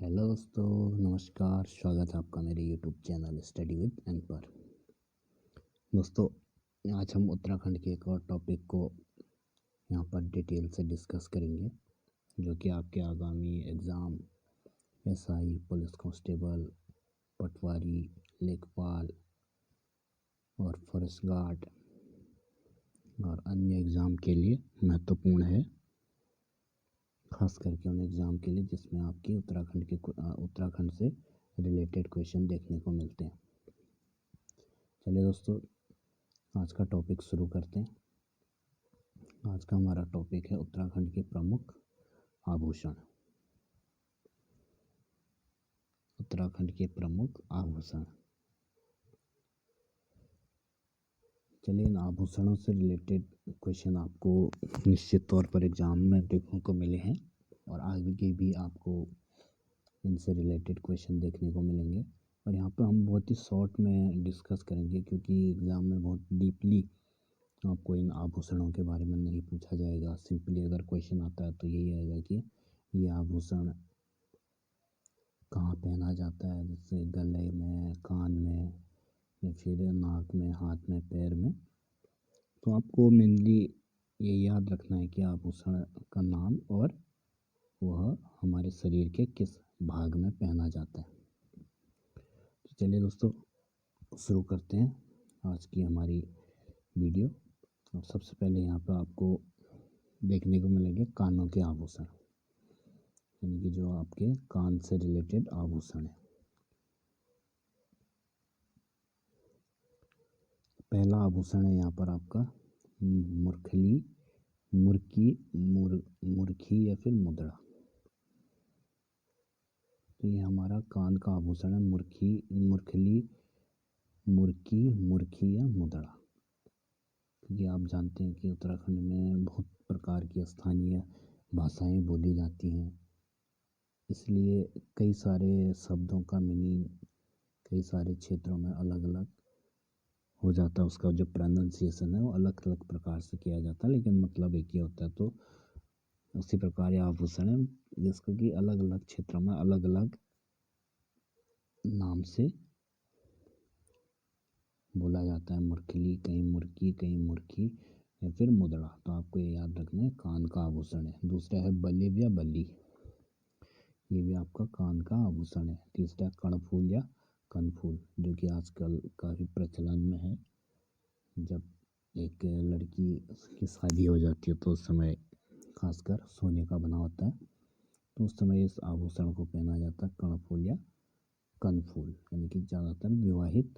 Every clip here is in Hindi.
हेलो दोस्तों, नमस्कार। स्वागत है आपका मेरे YouTube channel study with N पर। दोस्तों, आज हम उत्तराखंड के एक और टॉपिक को यहाँ पर डिटेल से डिस्कस करेंगे, जो कि आपके आगामी एग्ज़ाम एसआई, पुलिस कांस्टेबल, पटवारी, लेखपाल और फॉरेस्ट गार्ड और अन्य एग्ज़ाम के लिए महत्वपूर्ण है, खास करके उन एग्ज़ाम के लिए जिसमें आपकी उत्तराखंड से रिलेटेड क्वेश्चन देखने को मिलते हैं। चलिए दोस्तों, आज का टॉपिक शुरू करते हैं। आज का हमारा टॉपिक है उत्तराखंड के प्रमुख आभूषण। उत्तराखंड के प्रमुख आभूषण। चलिए, इन आभूषणों से रिलेटेड क्वेश्चन आपको निश्चित तौर पर एग्ज़ाम में देखने को मिले हैं और आगे भी आपको इनसे रिलेटेड क्वेश्चन देखने को मिलेंगे। और यहाँ पर हम बहुत ही शॉर्ट में डिस्कस करेंगे, क्योंकि एग्ज़ाम में बहुत डीपली आपको इन आभूषणों के बारे में नहीं पूछा जाएगा। सिंपली अगर क्वेश्चन आता है तो यही आएगा कि ये आभूषण कहाँ पहना जाता है, जैसे गले में, कान में, या फिर नाक में, हाथ में, पैर में। तो आपको मेनली ये याद रखना है कि आभूषण का नाम और वह हमारे शरीर के किस भाग में पहना जाता है। तो चलिए दोस्तों, शुरू करते हैं आज की हमारी वीडियो। और सबसे पहले यहाँ पर आपको देखने को मिलेंगे कानों के आभूषण, यानी कि जो आपके कान से रिलेटेड आभूषण है। पहला आभूषण है यहाँ पर आपका मुर्खी या फिर मुद्रा। तो ये हमारा कान का आभूषण है मुर्खी या मुद्रा। क्योंकि आप जानते हैं कि उत्तराखंड में बहुत प्रकार की स्थानीय भाषाएं बोली जाती हैं, इसलिए कई सारे शब्दों का मीनिंग कई सारे क्षेत्रों में अलग अलग हो जाता है। उसका जो प्रोनाउंसिएशन है वो अलग अलग प्रकार से किया जाता है, लेकिन मतलब एक ही होता है। तो उसी प्रकार ये आभूषण है जिसको कि अलग अलग क्षेत्रों में अलग अलग नाम से बोला जाता है। मुरखली, कहीं मुर्की, कहीं मुर्खी या फिर मुद्रा। तो आपको ये याद रखना है, कान का आभूषण है। दूसरा है बलिव या बल्ली, ये भी आपका कान का आभूषण है। तीसरा कर्णफूल या कनफूल, जो कि आजकल काफ़ी प्रचलन में है। जब एक लड़की की शादी हो जाती है तो उस समय खासकर सोने का बना होता है, तो उस समय इस आभूषण को पहना जाता है, कर्णफूल या कनफूल, यानी कि ज़्यादातर विवाहित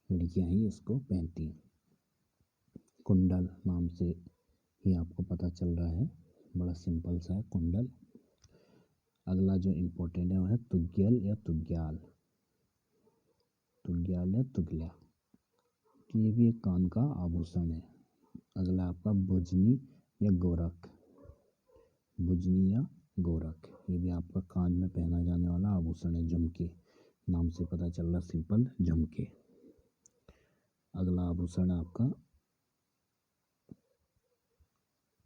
लड़कियां ही इसको पहनती हैं। कुंडल नाम से ही आपको पता चल रहा है, बड़ा सिंपल सा है कुंडल। अगला जो इम्पोर्टेंट है वह है तुग्यल या तुग्याल, तुग्याल या तुगल्या। तो ये भी एक कान का आभूषण है। अगला आपका बुजनी या गोरख, बुजनी या गोरख, ये भी आपका कान में पहना जाने वाला आभूषण है। झुमके नाम से पता चल रहा, सिंपल झुमके। अगला आभूषण है आपका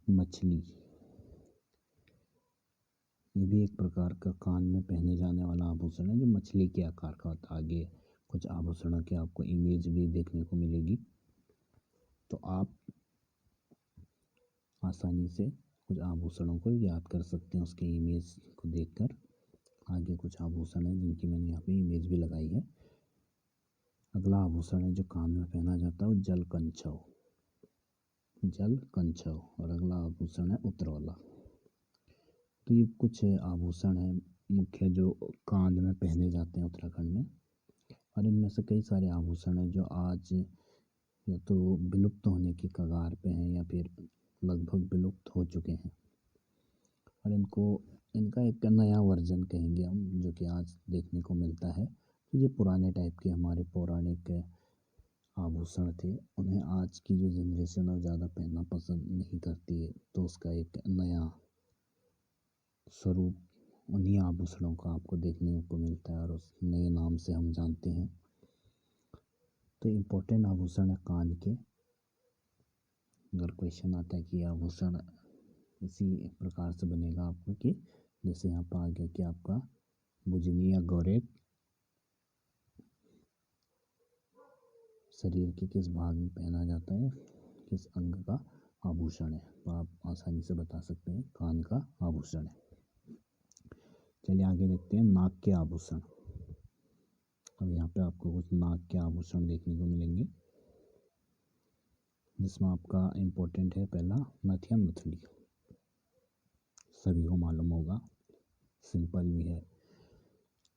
मछली, ये भी एक प्रकार का कान में पहने जाने वाला आभूषण है, जो मछली के आकार का होता है। आगे कुछ आभूषणों की आपको इमेज भी देखने को मिलेगी, तो आप आसानी से कुछ आभूषणों को याद कर सकते हैं उसके इमेज को देखकर। आगे कुछ आभूषण है जिनकी मैंने यहाँ पे इमेज भी लगाई है। अगला आभूषण है जो कान में पहना जाता है वो जलकंछव, और अगला आभूषण है उतरौला। तो ये कुछ आभूषण हैं मुख्य जो कान में पहने जाते हैं उत्तराखंड में। और इनमें से कई सारे आभूषण हैं जो आज या तो विलुप्त होने की कगार पे हैं या फिर लगभग विलुप्त हो चुके हैं। और इनका एक नया वर्जन कहेंगे हम, जो कि आज देखने को मिलता है। तो ये पुराने टाइप के हमारे पौराणिक आभूषण थे, उन्हें आज की जो जनरेशन है ज़्यादा पहनना पसंद नहीं करती है। तो उसका एक नया स्वरूप उन्हीं आभूषणों का आपको देखने को मिलता है और उस नए नाम से हम जानते हैं। तो इम्पोर्टेंट आभूषण है कान के। अगर क्वेश्चन आता है कि आभूषण इसी प्रकार से बनेगा आपको, कि जैसे यहाँ पर आ गया कि आपका बुजनी या गौरेक शरीर के किस भाग में पहना जाता है, किस अंग का आभूषण है? तो आप आसानी से बता सकते हैं कान का आभूषण है। चलिए आगे देखते हैं नाक के आभूषण। अब यहाँ पे आपको कुछ नाक के आभूषण देखने को मिलेंगे, जिसमें आपका इम्पोर्टेंट है पहला नथ या नथुली। सभी को मालूम होगा, सिंपल भी है,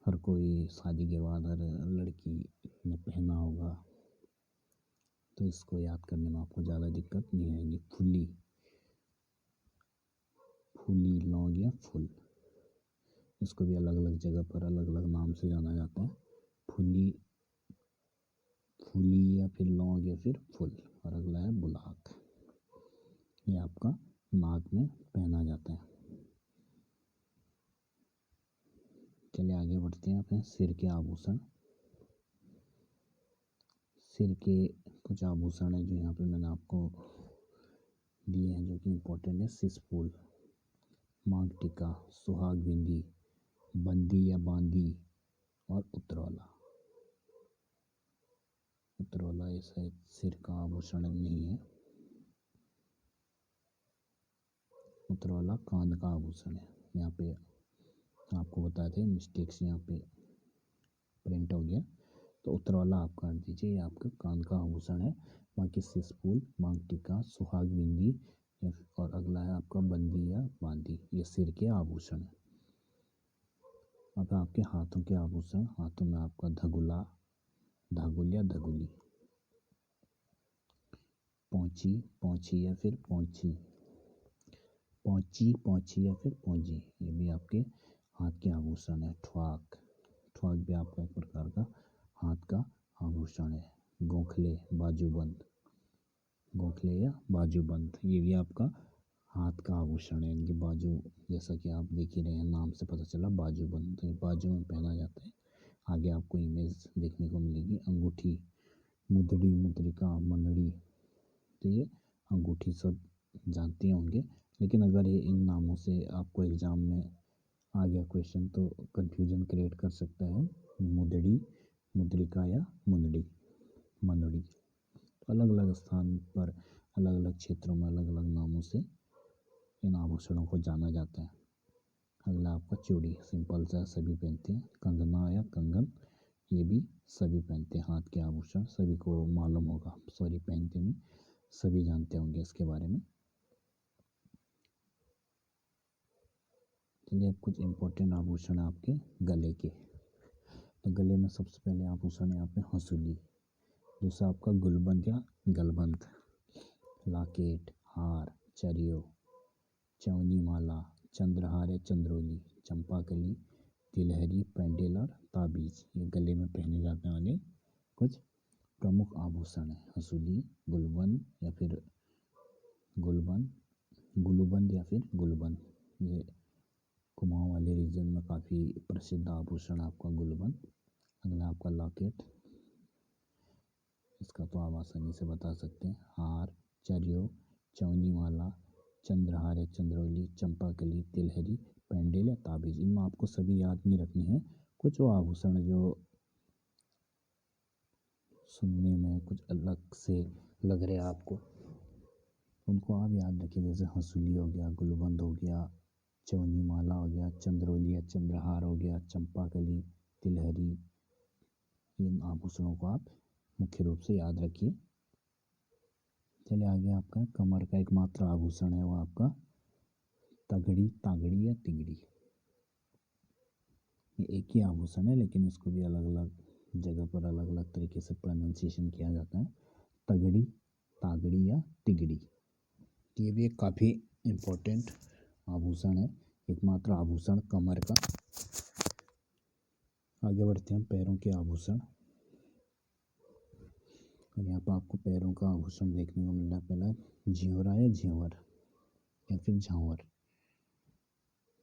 हर कोई शादी के बाद हर लड़की ने पहना होगा, तो इसको याद करने में आपको ज़्यादा दिक्कत नहीं आएगी। फुली, फूली, लौंग या फुल, इसको भी अलग अलग जगह पर अलग अलग नाम से जाना जाता है। फुली, फूली या फिर लौंग या फिर फुल। और अगला है बुलाक, ये आपका नाक में पहना जाता है। चलिए आगे बढ़ते हैं अपने सिर के आभूषण। सिर के कुछ आभूषण है जो यहाँ पे मैंने आपको दिए हैं, जो कि इम्पोर्टेंट है। सिसफूल, मांग टीका, सुहाग बिंदी, बंदी या बांदी और उतरौला। उतरौला ये शायद सिर का आभूषण नहीं है, उतरौला कान का आभूषण है। यहाँ पे आपको बता दें, मिस्टेक से यहाँ पे प्रिंट हो गया, तो उतरौला आप काट दीजिए, ये आपका कान का आभूषण है। बाकी सिसफूल, मांग टीका, सुहाग बिंदी और अगला है आपका बंदी या बांदी, ये सिर के आभूषण है। अब आपके हाथों के आभूषण। हाथों में आपका धगुला, धागुल या धगुली, पौंची, पौंची या फिर पौंची, पौंची, पौंची या फिर पौंजी, ये भी आपके हाथ के आभूषण है। ठुआक, ठुआक भी आपका एक प्रकार का हाथ का आभूषण है। गोखले, बाजूबंद, गोखले या बाजूबंद, ये भी आपका हाथ का आभूषण है। इनकी बाजू, जैसा कि आप देख ही रहे हैं, नाम से पता चला बाजूबंद, तो ये बाजू में पहना जाता है। आगे आपको इमेज देखने को मिलेगी। अंगूठी, मुदड़ी, मुद्रिका, मनड़ी, तो ये अंगूठी सब जानते होंगे, लेकिन अगर ये इन नामों से आपको एग्ज़ाम में आ गया क्वेश्चन तो कन्फ्यूजन क्रिएट कर सकता है। मुदड़ी, मुद्रिका या मुंदड़ी, मनड़ी, तो अलग अलग स्थान पर अलग अलग क्षेत्रों में अलग अलग नामों से इन आभूषणों को जाना जाता है। अगला आपका चूड़ी, सिंपल सा सभी पहनते हैं। कंगना या कंगन, ये भी सभी पहनते हैं। हाथ के आभूषण सभी को मालूम होगा, सॉरी पहनते नहीं, सभी जानते होंगे इसके बारे में। चलिए अब कुछ इम्पोर्टेंट आभूषण है आपके गले के। तो गले में सबसे पहले आभूषण है यहाँ पे हंसुली, दूसरा आपका गुलबंद या गलबंद, लाकेट, हार, चरियो, चवनी माला, चंद्रहार या चंद्रोली, चंपाकली, तिलहरी, पेंडेल और ताबीज, ये गले में पहने जाने वाले कुछ प्रमुख आभूषण है। हंसुली, गुलबंद या फिर गुलबंद, गुलूबंद या फिर गुलबंद, ये कुमाऊँ वाले रीजन में काफ़ी प्रसिद्ध आभूषण आपका गुलबंद। अगला आपका लॉकेट, इसका तो आप आसानी से बता सकते हैं। हार, चरियो, चवनी माला, चंद्रहार या चंद्रौली, चंपाकली, तिलहरी, पेंडेल या ताबीज, इनमें आपको सभी याद नहीं रखने हैं। कुछ वो आभूषण जो सुनने में कुछ अलग से लग रहे हैं आपको, उनको आप याद रखिए। जैसे हंसुली हो गया, गुलबंद हो गया, चवनी माला हो गया, चंद्रौली या चंद्रहार हो गया, चंपाकली, तिलहरी, इन आभूषणों को आप मुख्य रूप से याद रखिए। चलिए आगे आपका कमर का एकमात्र आभूषण है वो आपका तगड़ी, तागड़ी या तिगड़ी, ये एक ही आभूषण है, लेकिन इसको भी अलग अलग जगह पर अलग अलग तरीके से प्रोनाउंसिएशन किया जाता है। तगड़ी, तागड़ी या तिगड़ी, ये भी एक काफ़ी इम्पोर्टेंट आभूषण है, एकमात्र आभूषण कमर का। आगे बढ़ते हैं पैरों के आभूषण। और यहाँ पर आपको पैरों का आभूषण देखने को मिल रहा है। पहला झिंवरा या झेंवर या फिर झांवर,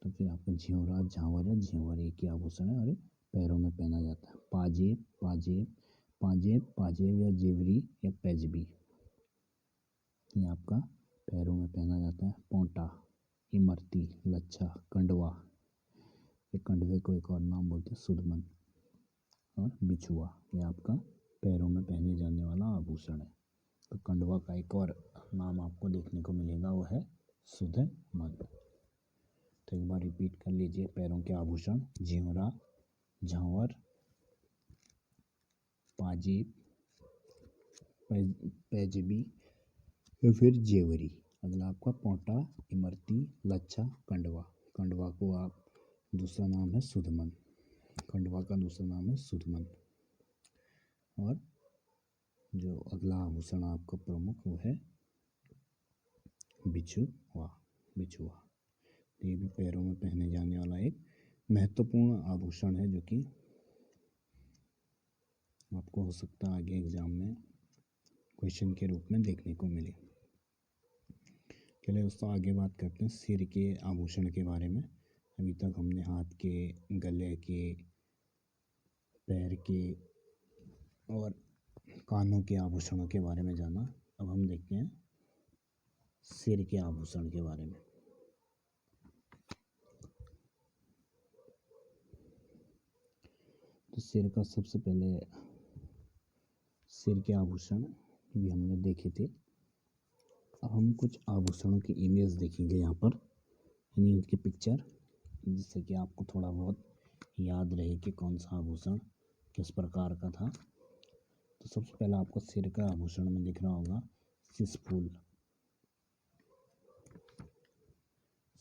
तो फिर आपका झिंवरा, झांवर या झेंवर एक ही आभूषण है और ये पैरों में पहना जाता है। पाजेब, पाजेब, पाजेब, पाजेब या जेवरी या पैजबी, ये आपका पैरों में पहना जाता है। पोंटा, इमरती, लच्छा, कंडवा, एक कंडवे को एक और नाम बोलते हैं सुदमन। और बिछुआ, ये आपका पैरों में पहने जाने वाला आभूषण है। तो कंडवा का एक और नाम आपको देखने को मिलेगा, वो है सुदमन। तो एक बार रिपीट कर लीजिए, पैरों के आभूषण झिमरा, झांवर, पाजेब, पैजबी या फिर जेवरी। अगला आपका पोंटा, इमरती, लच्छा, कंडवा। कंडवा को आप दूसरा नाम है सुदमन। खंडवा का दूसरा नाम है सुदमन। और जो अगला आभूषण आपका प्रमुख वो है बिछुआ। बिछुआ ये भी पैरों में पहने जाने वाला एक महत्वपूर्ण आभूषण है, जो कि आपको हो सकता है आगे एग्जाम में क्वेश्चन के रूप में देखने को मिले। चलिए दोस्तों आगे बात करते हैं सिर के आभूषण के बारे में। अभी तक हमने हाथ के, गले के, पैर के और कानों के आभूषणों के बारे में जाना। अब हम देखते हैं सिर के आभूषण के बारे में। तो सिर का सबसे पहले सिर के आभूषण भी हमने देखे थे। अब हम कुछ आभूषणों की इमेज देखेंगे यहाँ पर, यानी उनकी पिक्चर, जिससे कि आपको थोड़ा बहुत याद रहे कि कौन सा आभूषण किस प्रकार का था। तो सबसे पहला आपको सिर का आभूषण में दिख रहा होगा सिसफूल।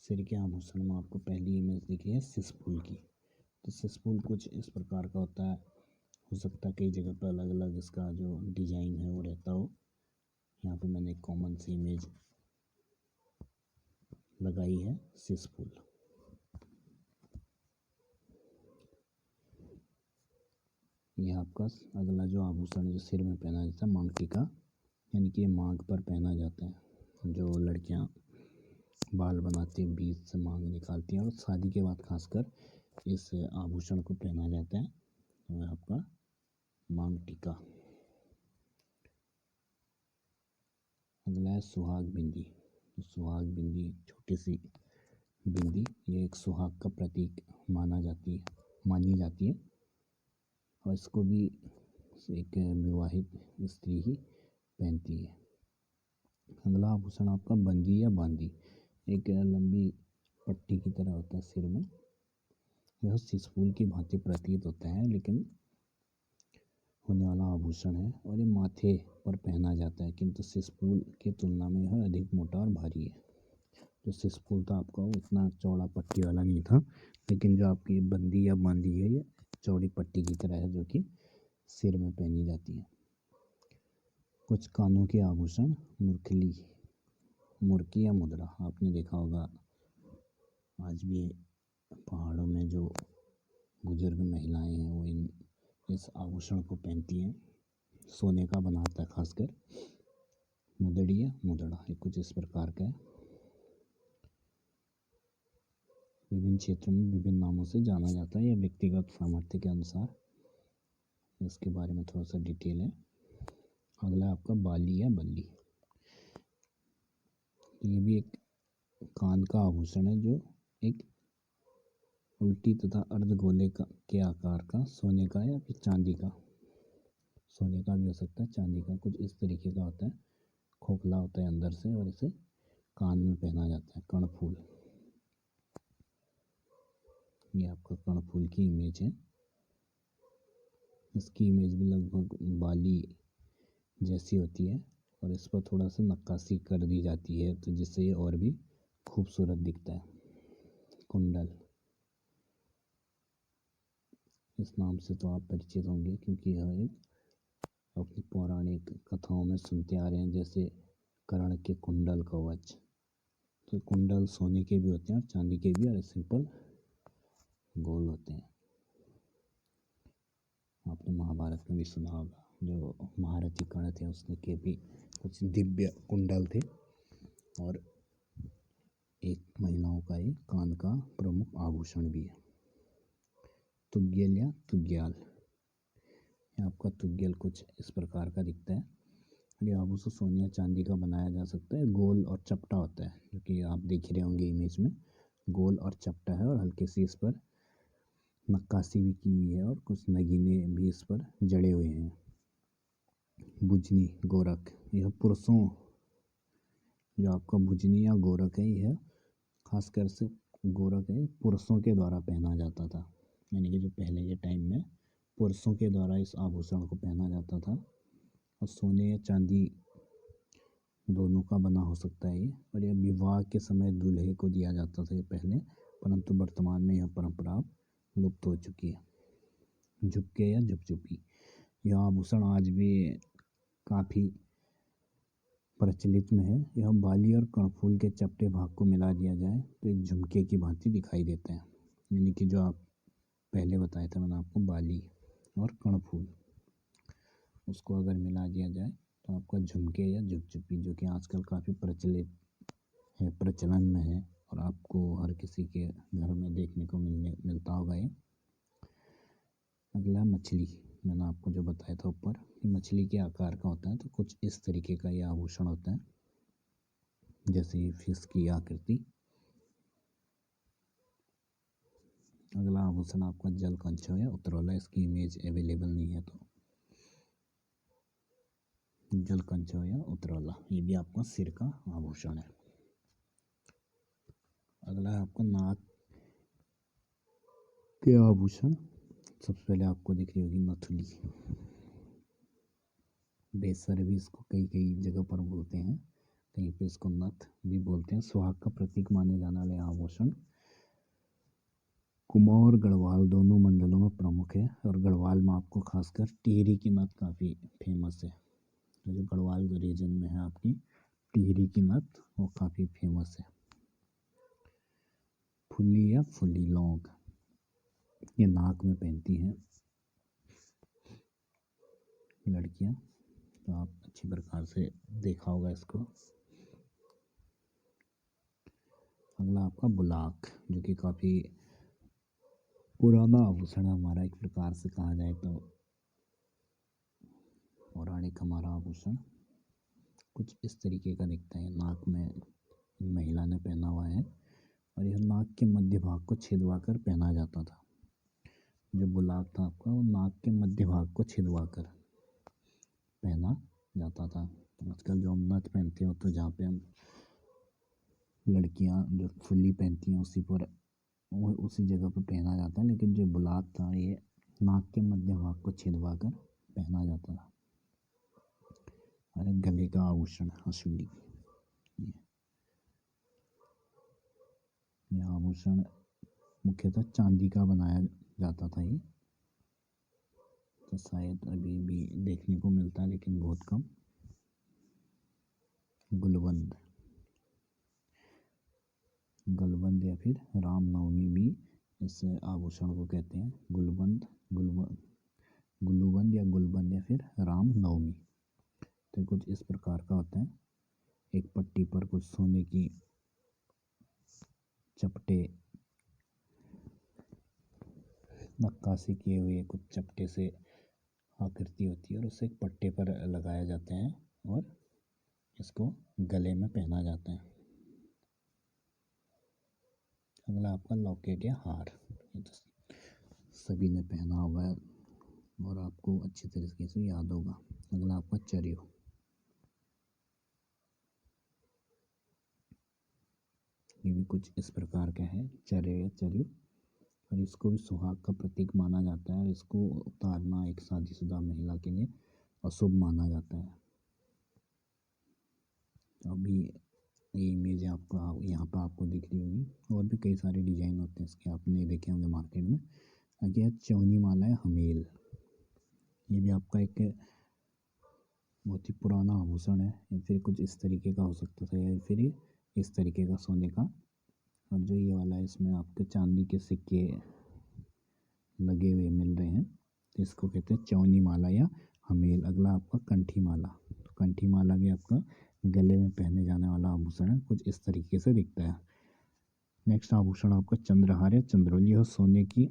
सिर के आभूषण में आपको पहली इमेज दिख रही है सिसफूल की। तो सिसफूल कुछ इस प्रकार का होता है, हो सकता है कई जगह पर अलग अलग इसका जो डिजाइन है वो रहता हो। यहाँ पे मैंने एक कॉमन सी इमेज लगाई है सिसफूल। यह आपका अगला जो आभूषण जो सिर में पहना जाता है मांग टीका, यानी कि मांग पर पहना जाता है। जो लड़कियां बाल बनाती हैं, बीच से मांग निकालती हैं, और शादी के बाद खासकर इस आभूषण को पहना जाता है, तो आपका मांग टीका। अगला है सुहाग बिंदी। तो सुहाग बिंदी छोटी सी बिंदी, ये एक सुहाग का प्रतीक मानी जाती है, और इसको भी एक विवाहित स्त्री ही पहनती है। अगला आभूषण आपका बंदी या बांदी, एक लंबी पट्टी की तरह होता है सिर में। यह सिसफूल की भांति प्रतीत होता है, लेकिन होने वाला आभूषण है, और ये माथे पर पहना जाता है, किंतु सिसफूल की तुलना में यह अधिक मोटा और भारी है। जो सिसफूल था आपका वो इतना चौड़ा पट्टी वाला नहीं था, लेकिन जो आपकी बंदी या बांदी है ये चौड़ी पट्टी की तरह है, जो कि सिर में पहनी जाती है। कुछ कानों के आभूषण मुरखली, मुर्की या मुद्रा। आपने देखा होगा आज भी पहाड़ों में जो बुजुर्ग महिलाएं हैं वो इस आभूषण को पहनती हैं। सोने का बना होता है खासकर, मुदड़ी या मुदड़ा, ये कुछ इस प्रकार का है। विभिन्न क्षेत्रों में विभिन्न नामों से जाना जाता है, यह व्यक्तिगत सामर्थ्य के अनुसार, इसके बारे में थोड़ा सा डिटेल है। अगला आपका बाली या बल्ली। ये भी एक कान का आभूषण है, जो एक उल्टी तथा अर्धगोले के आकार का सोने का या फिर चांदी का, सोने का भी हो सकता है, चांदी का, कुछ इस तरीके का होता है, खोखला होता है अंदर से, और इसे कान में पहना जाता है। कर्णफूल, ये आपका कर्णफूल की इमेज है। इसकी इमेज भी लगभग बाली जैसी होती है, और इस पर थोड़ा सा नक्काशी कर दी जाती है, तो जिससे ये और भी खूबसूरत दिखता है। कुंडल, इस नाम से तो आप परिचित होंगे, क्योंकि यह एक अपनी पौराणिक कथाओं में सुनते आ रहे हैं, जैसे कर्ण के कुंडल कवच। तो कुंडल सोने के भी होते हैं और चांदी के भी, और सिंपल गोल होते हैं। आपने महाभारत में भी सुना होगा, जो महारथी कर्ण थे उसके भी कुछ दिव्य कुंडल थे, और एक महिलाओं का एक कान का प्रमुख आभूषण भी है। तुग्यल या तुग्याल, आपका तुग्यल कुछ इस प्रकार का दिखता है। ये आभूषण सोने या चांदी का बनाया जा सकता है, गोल और चपटा होता है, जो कि आप देख रहे होंगे इमेज में, गोल और चपटा है, और हल्की सी इस पर नक्काशी भी की हुई है और कुछ नगीने भी इस पर जड़े हुए हैं। बुजनी गोरख, यह पुरुषों, जो आपका बुजनी या गोरख है, यह खासकर से गोरख है पुरुषों के द्वारा पहना जाता था। यानी कि जो पहले के टाइम में पुरुषों के द्वारा इस आभूषण को पहना जाता था और सोने या चांदी दोनों का बना हो सकता है ये। और यह विवाह के समय दूल्हे को दिया जाता था ये पहले, परंतु वर्तमान में यह परंपरा लुप्त हो चुकी है। झुमके या झुपझुपी, यह आभूषण आज भी काफ़ी प्रचलित में है। यह बाली और कर्णफूल के चपटे भाग को मिला दिया जाए तो एक झुमके की भांति दिखाई देते हैं। यानी कि जो आप पहले बताया था मैंने आपको, बाली और कर्णफूल, उसको अगर मिला दिया जाए तो आपका झुमके या झुपझुपी, जो कि आजकल काफ़ी प्रचलित है, प्रचलन में है और आपको हर किसी के घर में देखने को मिलता होगा ये। अगला मछली, मैंने आपको जो बताया था ऊपर कि मछली के आकार का होता है, तो कुछ इस तरीके का ये आभूषण होता है, जैसे फिश की आकृति। अगला आभूषण आपका जल कंचो या उतरौला, इसकी इमेज अवेलेबल नहीं है, तो जल कंचो या उतरौला, ये भी आपका सिर का आभूषण है। अगला है आपका नाक के आभूषण। सबसे पहले आपको दिख रही होगी नथुली, बेसर भी इसको कई कई जगह पर बोलते हैं, कहीं पे इसको नथ भी बोलते हैं। सुहाग का प्रतीक माने जाने वाले आभूषण कुमाऊं और गढ़वाल दोनों मंडलों में प्रमुख है, और गढ़वाल में आपको खासकर टिहरी की नथ काफ़ी फेमस है। तो जो गढ़वाल रीजन में है आपकी टिहरी की नथ, वो काफ़ी फेमस है। फुल्ली या फुल्ली लौंग, ये नाक में पहनती हैं लड़कियां, तो आप अच्छी प्रकार से देखा होगा इसको। अगला आपका बुलाक, जो कि काफ़ी पुराना आभूषण है हमारा, एक प्रकार से कहा जाए तो पौराणिक हमारा आभूषण कुछ इस तरीके का दिखता है। नाक में महिला ने पहना हुआ है और यह नाक के मध्य भाग को छिदवा कर पहना जाता था। जो बुलाक था आपका, वो नाक के मध्य भाग को छिदवा कर पहना जाता था। आजकल जो हम नथ पहनते हो, तो जहाँ पे हम लड़कियां जो फुल्ली पहनती हैं उसी पर उसी जगह पर पहना जाता है, लेकिन जो बुलाक था ये नाक के मध्य भाग को छिदवा कर पहना जाता था। और गले का आभूषण हसूली, यह आभूषण मुख्यतः चांदी का बनाया जाता था ये, तो शायद अभी भी देखने को मिलता है लेकिन बहुत कम। गुलबंद, गलबंद या फिर रामनवमी भी इस आभूषण को कहते हैं। गुलबंद या गुलबंद या फिर रामनवमी, तो कुछ इस प्रकार का होता है। एक पट्टी पर कुछ सोने की चपटे नक्काशी किए हुए कुछ चपटे से आकृति होती है और उसे एक पट्टे पर लगाया जाते हैं और इसको गले में पहना जाता है। अगला आपका लॉकेट या हार, ये तो सभी ने पहना होगा और आपको अच्छी तरीके से याद होगा। अगला आपका चरियो, ये भी कुछ इस प्रकार का है, चरियो या चरियो, और इसको भी सुहाग का प्रतीक माना जाता है और इसको उतारना एक शादीशुदा महिला के लिए अशुभ माना जाता है। अभी ये इमेज आपका यहाँ पर आपको दिख रही होगी, और भी कई सारे डिजाइन होते हैं इसके, आपने देखे होंगे मार्केट में। आगे चौनी माला है हमेल, ये भी आपका एक बहुत ही पुराना आभूषण है, या फिर कुछ इस तरीके का हो सकता था, या फिर इस तरीके का सोने का। और जो ये वाला है, इसमें आपके चांदी के सिक्के लगे हुए मिल रहे हैं, तो इसको कहते हैं चौनी माला या हमेल। अगला आपका कंठी माला, तो कंठी माला भी आपका गले में पहने जाने वाला आभूषण है, कुछ इस तरीके से दिखता है। नेक्स्ट आभूषण आपका चंद्रहार या चंद्रोली, और सोने की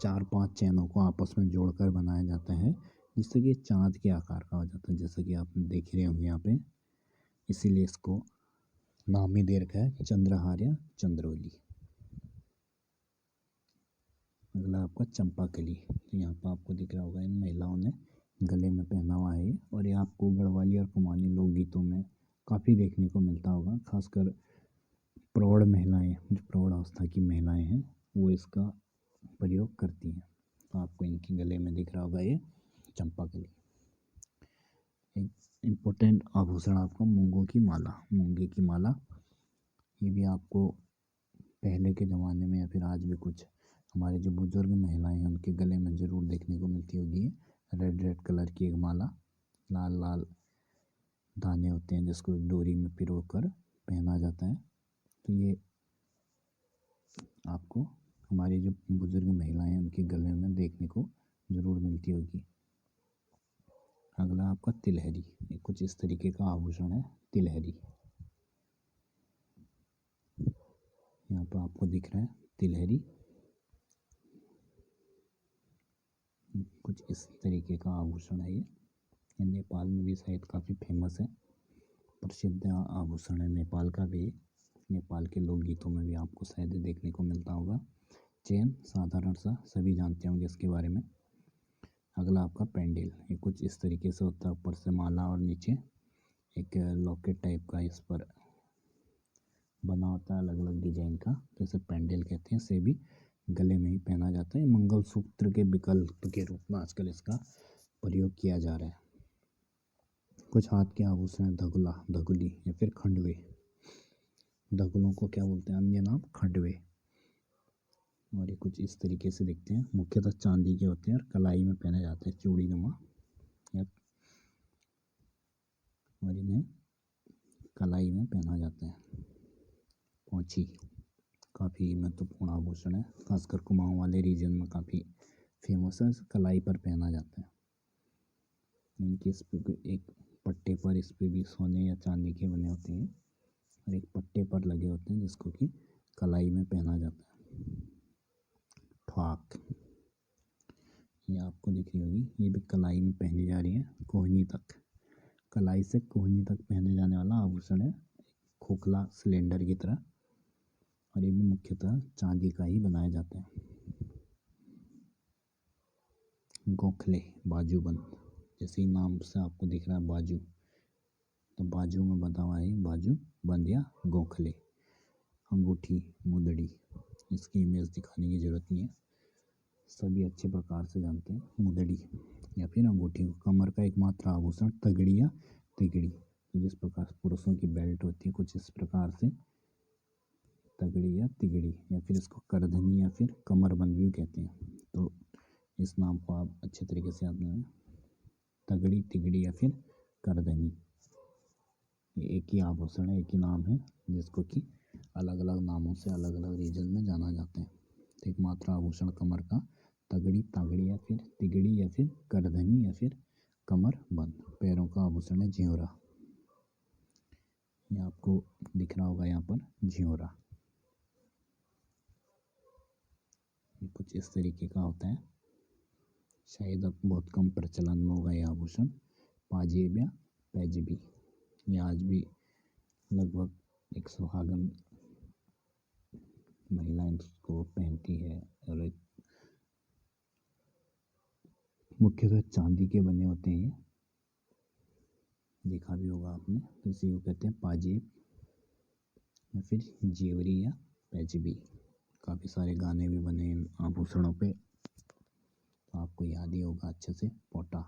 4-5 चैनों को आपस में जोड़कर बनाया जाता है, जिससे कि चांद के आकार का हो जाता है, जैसा कि आप देख रहे होंगे यहाँ पे, इसीलिए इसको नाम ही दे रखा है चंद्रहार या चंद्रोली। आपका चंपाकली। तो यहाँ पर आपको दिख रहा होगा इन महिलाओं ने गले में पहना हुआ है और ये आपको गढ़वाली और कुमाऊनी लोकगीतों में काफ़ी देखने को मिलता होगा। खासकर प्रौढ़ महिलाएं, जो प्रौढ़ अवस्था की महिलाएं हैं, वो इसका प्रयोग करती हैं। तो आपको इनके गले में दिख रहा होगा ये चंपाकली। एक इम्पोर्टेंट आभूषण आपको मूंगों की माला। मूंगे की माला ये भी आपको पहले के ज़माने में या फिर आज भी कुछ हमारे जो बुजुर्ग महिलाएं हैं उनके गले में ज़रूर देखने को मिलती होगी। रेड रेड कलर की एक माला, लाल लाल दाने होते हैं जिसको एक डोरी में पिरो कर पहना जाता है। तो ये आपको हमारी जो बुजुर्ग महिलाएं हैं उनके गले में देखने को ज़रूर मिलती होगी। अगला आपका तिलहरी। ये कुछ इस तरीके का आभूषण है तिलहरी। यहाँ पर आपको दिख रहा है तिलहरी। कुछ इस तरीके का आभूषण है ये नेपाल में भी शायद काफ़ी फेमस है, प्रसिद्ध आभूषण है नेपाल का भी। नेपाल के लोकगीतों में भी आपको शायद देखने को मिलता होगा। चेन साधारण सा सभी जानते होंगे इसके बारे में। अगला आपका पेंडेल। ये कुछ इस तरीके से होता है, ऊपर से माला और नीचे एक लॉकेट टाइप का इस पर बना होता है अलग अलग डिजाइन का, तो इसे पेंडेल कहते हैं। इसे भी गले में ही पहना जाता है। मंगलसूत्र के विकल्प के रूप में आजकल इसका प्रयोग किया जा रहा है। कुछ हाथ के आभूषण हैं धगुला, धगुली या फिर खंडवे। धगुलों को क्या बोलते हैं अन्य नाम खंडवे। और ये कुछ इस तरीके से दिखते हैं, मुख्यतः चांदी के होते हैं और कलाई में पहने जाते हैं चूड़ी नुमा, और इन्हें कलाई में पहना जाता है। पोंछी काफ़ी महत्वपूर्ण आभूषण है, खासकर कुमाऊं वाले रीजन में काफ़ी फेमस है। कलाई पर पहना जाता है। इनकी इस पे एक पट्टे पर इस पे भी सोने या चांदी के बने होते हैं और एक पट्टे पर लगे होते हैं जिसको कि कलाई में पहना जाता है। ठुआक ये आपको दिख रही होगी, ये भी कलाई में पहनी जा रही है। कोहनी तक, कलाई से कोहनी तक पहने जाने वाला आभूषण है, खोखला सिलेंडर की तरह, और ये भी मुख्यतः चांदी का ही बनाया जाता है। गोखले बाजूबंद, जैसे नाम से आपको दिख रहा है बाजू, तो बाजू में बंधा हुआ है बाजू बंद या गोखले। अंगूठी मुदड़ी, इसकी इमेज दिखाने की ज़रूरत नहीं है, सभी अच्छे प्रकार से जानते हैं। मुदड़ी या फिर अंगूठी को कमर का एकमात्र आभूषण तगड़ी या तिगड़ी, जिस प्रकार पुरुषों की बेल्ट होती है कुछ इस प्रकार से तगड़ी या तिगड़ी, या फिर इसको करधनी या फिर कमरबंद भी कहते हैं। तो इस नाम को आप अच्छे तरीके से याद रखें, तगड़ी तिगड़ी या फिर करधनी। ये एक ही आभूषण है, एक ही नाम है जिसको कि अलग अलग नामों से अलग अलग रीजन में जाना जाता है। तो एकमात्र आभूषण कमर का तगड़ी तागड़ी या फिर तिगड़ी या फिर करधनी या फिर कमर बंद। पैरों का आभूषण है झिंयोरा। ये आपको दिख रहा होगा यहाँ पर झिंयोरा। ये कुछ इस तरीके का होता है, शायद अब बहुत कम प्रचलन में होगा ये आभूषण। पाजेब या पैजबी, ये आज भी लगभग एक सुहागन महिलाएं इसको पहनती है और एक मुख्यतः चांदी के बने होते हैं। देखा भी होगा आपने, तो इसी को कहते हैं पाजेब या फिर जेवरी या पैजबी। काफ़ी सारे गाने भी बने इन आभूषणों पे, तो आपको याद ही होगा अच्छे से। पोटा,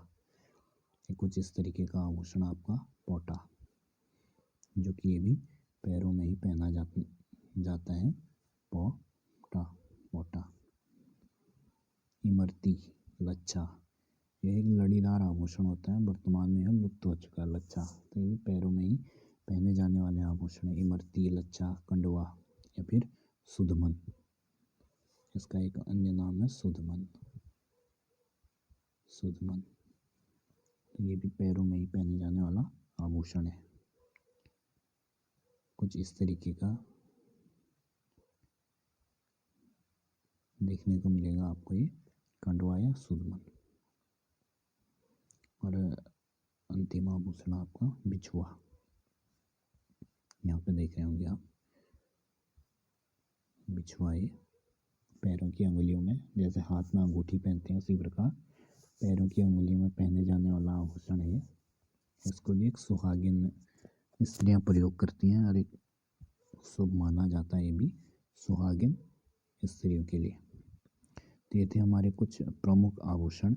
ये कुछ इस तरीके का आभूषण आपका पोटा, जो कि ये भी पैरों में ही पहना जाता है। पोटा पोटा। इमरती लच्छा, यह एक लड़ीदार आभूषण होता है, वर्तमान में यह लुप्त हो चुका है लच्छा। तो ये भी पैरों में ही पहने जाने वाले आभूषण है। इमरती लच्छा कंडवा या फिर सुधमन, इसका एक अन्य नाम है सुधमन। सुधमन, तो ये भी पैरों में ही पहने जाने वाला आभूषण है। कुछ इस तरीके का देखने को मिलेगा आपको ये कंडवा या सुधमन। और अंतिम आभूषण आपका बिछुआ। यहाँ पे देख रहे होंगे आप बिछुआ, ये पैरों की अंगुलियों में, जैसे हाथ में अंगूठी पहनते हैं उसी प्रकार पैरों की अंगुलियों में पहने जाने वाला आभूषण है। इसको भी एक सुहागिन स्त्रियां प्रयोग करती हैं और एक शुभ माना जाता है ये भी सुहागिन स्त्रियों के लिए। तो ये थे हमारे कुछ प्रमुख आभूषण।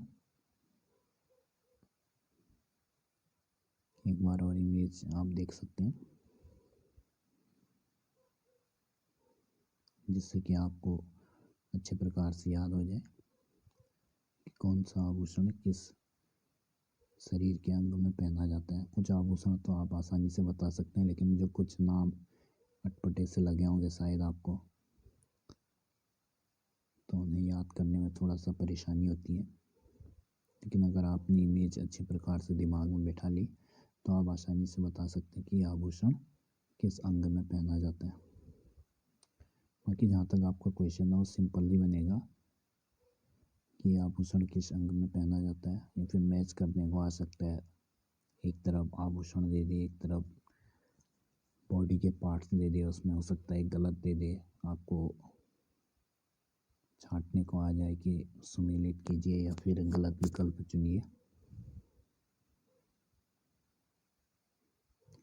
एक बार और इमेज आप देख सकते हैं जिससे कि आपको अच्छे प्रकार से याद हो जाए कि कौन सा आभूषण किस शरीर के अंग में पहना जाता है। कुछ आभूषण तो आप आसानी से बता सकते हैं, लेकिन जो कुछ नाम अटपटे से लगे होंगे शायद आपको, तो उन्हें याद करने में थोड़ा सा परेशानी होती है। लेकिन अगर आपने इमेज अच्छे प्रकार से दिमाग में बैठा ली तो आप आसानी से बता सकते हैं कि आभूषण किस अंग में पहना जाता है। बाकी जहाँ तक आपका क्वेश्चन है वो सिंपल ही बनेगा कि आभूषण किस अंग में पहना जाता है, या फिर मैच करने को आ सकता है। एक तरफ आभूषण दे दे, एक तरफ बॉडी के पार्ट्स दे दे, उसमें हो सकता है गलत दे दे, आपको छांटने को आ जाए कि सुमेलित कीजिए या फिर गलत विकल्प चुनिए।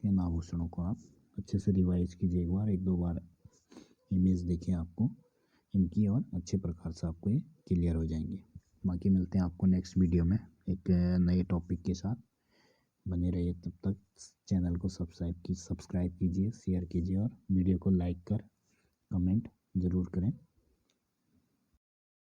इन आभूषणों को आप अच्छे से रिवाइज कीजिए, एक दो बार इमेज देखिए आपको इनकी, और अच्छे प्रकार से आपको ये क्लियर हो जाएंगे। बाकी मिलते हैं आपको नेक्स्ट वीडियो में एक नए टॉपिक के साथ। बने रहिए, तब तक चैनल को सब्सक्राइब कीजिए, शेयर कीजिए और वीडियो को लाइक कर कमेंट ज़रूर करें।